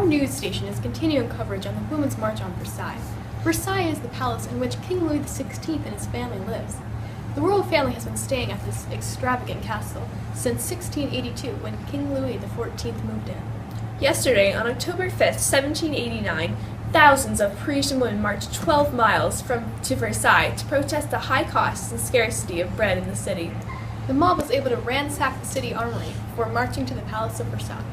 news station is continuing coverage on the Women's March on Versailles. Versailles is the palace in which King Louis XVI and his family lives. The royal family has been staying at this extravagant castle since 1682 when King Louis XIV moved in. Yesterday, on October 5th, 1789, thousands of Parisian women marched 12 miles to Versailles to protest the high costs and scarcity of bread in the city. The mob was able to ransack the city armory before marching to the Palace of Versailles.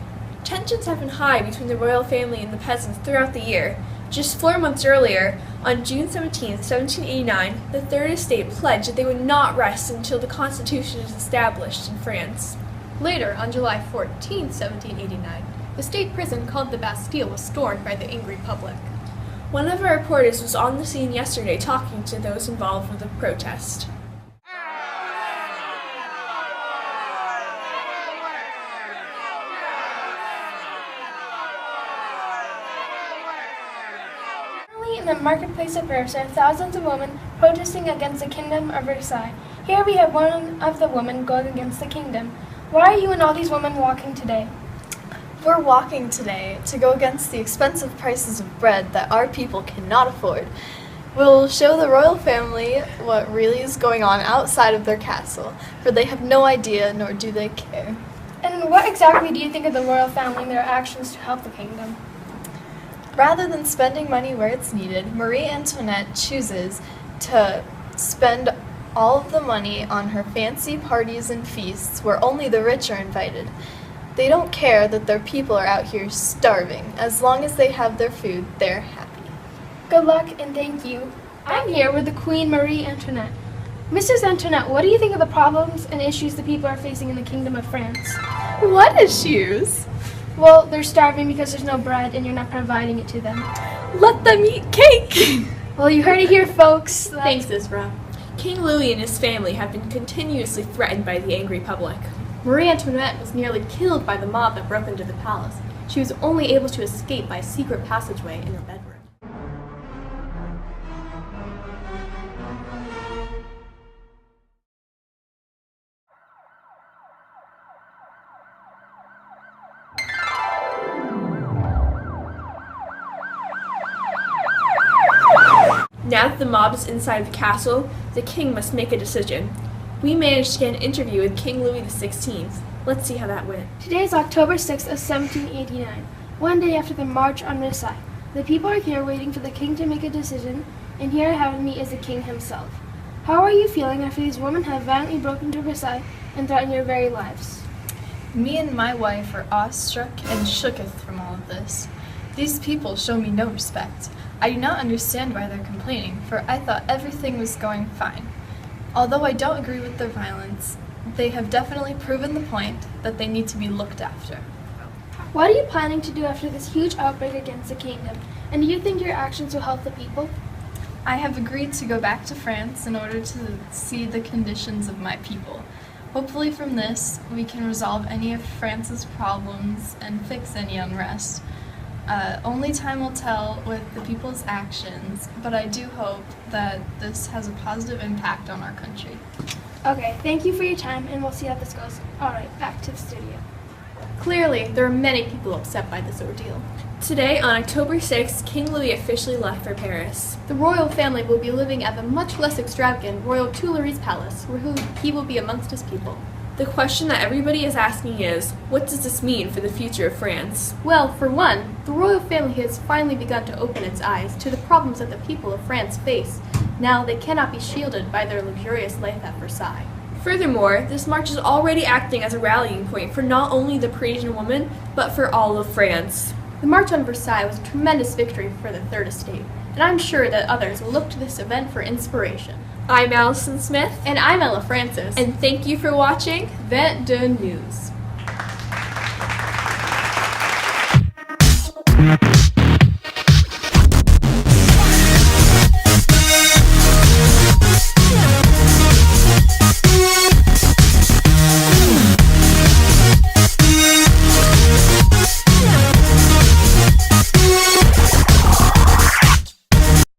Tensions have been high between the royal family and the peasants throughout the year. Just 4 months earlier, on June 17, 1789, the Third Estate pledged that they would not rest until the Constitution is established in France. Later, on July 14, 1789, the state prison called the Bastille was stormed by the angry public. One of our reporters was on the scene yesterday talking to those involved with the protest. In the marketplace of Paris are thousands of women protesting against the Kingdom of Versailles. Here we have one of the women going against the kingdom. Why are you and all these women walking today? We're walking today to go against the expensive prices of bread that our people cannot afford. We'll show the royal family what really is going on outside of their castle, for they have no idea, nor do they care. And what exactly do you think of the royal family and their actions to help the kingdom? Rather than spending money where it's needed, Marie Antoinette chooses to spend all of the money on her fancy parties and feasts where only the rich are invited. They don't care that their people are out here starving. As long as they have their food, they're happy. Good luck and thank you. I'm here with the Queen Marie Antoinette. Mrs. Antoinette, what do you think of the problems and issues the people are facing in the Kingdom of France? What issues? Well, they're starving because there's no bread and you're not providing it to them. Let them eat cake! Well, you heard it here, folks. Thanks, Isra. King Louis and his family have been continuously threatened by the angry public. Marie Antoinette was nearly killed by the mob that broke into the palace. She was only able to escape by a secret passageway in her bedroom. Now that the mob is inside the castle, the king must make a decision. We managed to get an interview with King Louis XVI. Let's see how that went. Today is October 6th of 1789, one day after the March on Versailles. The people are here waiting for the king to make a decision, and here ahead of me is the king himself. How are you feeling after these women have violently broken into Versailles and threatened your very lives? Me and my wife are awestruck and shooketh from all of this. These people show me no respect. I do not understand why they're complaining, for I thought everything was going fine. Although I don't agree with their violence, they have definitely proven the point that they need to be looked after. What are you planning to do after this huge outbreak against the kingdom? And do you think your actions will help the people? I have agreed to go back to France in order to see the conditions of my people. Hopefully from this, we can resolve any of France's problems and fix any unrest. Only time will tell with the people's actions, but I do hope that this has a positive impact on our country. Okay, thank you for your time, and we'll see how this goes. Alright, back to the studio. Clearly, there are many people upset by this ordeal. Today, on October 6th, King Louis officially left for Paris. The royal family will be living at the much less extravagant Royal Tuileries Palace, where he will be amongst his people. The question that everybody is asking is, what does this mean for the future of France? Well, for one, the royal family has finally begun to open its eyes to the problems that the people of France face. Now they cannot be shielded by their luxurious life at Versailles. Furthermore, this march is already acting as a rallying point for not only the Parisian woman, but for all of France. The March on Versailles was a tremendous victory for the Third Estate, and I'm sure that others will look to this event for inspiration. I'm Allison Smith. And I'm Ella Francis. And thank you for watching 22 News.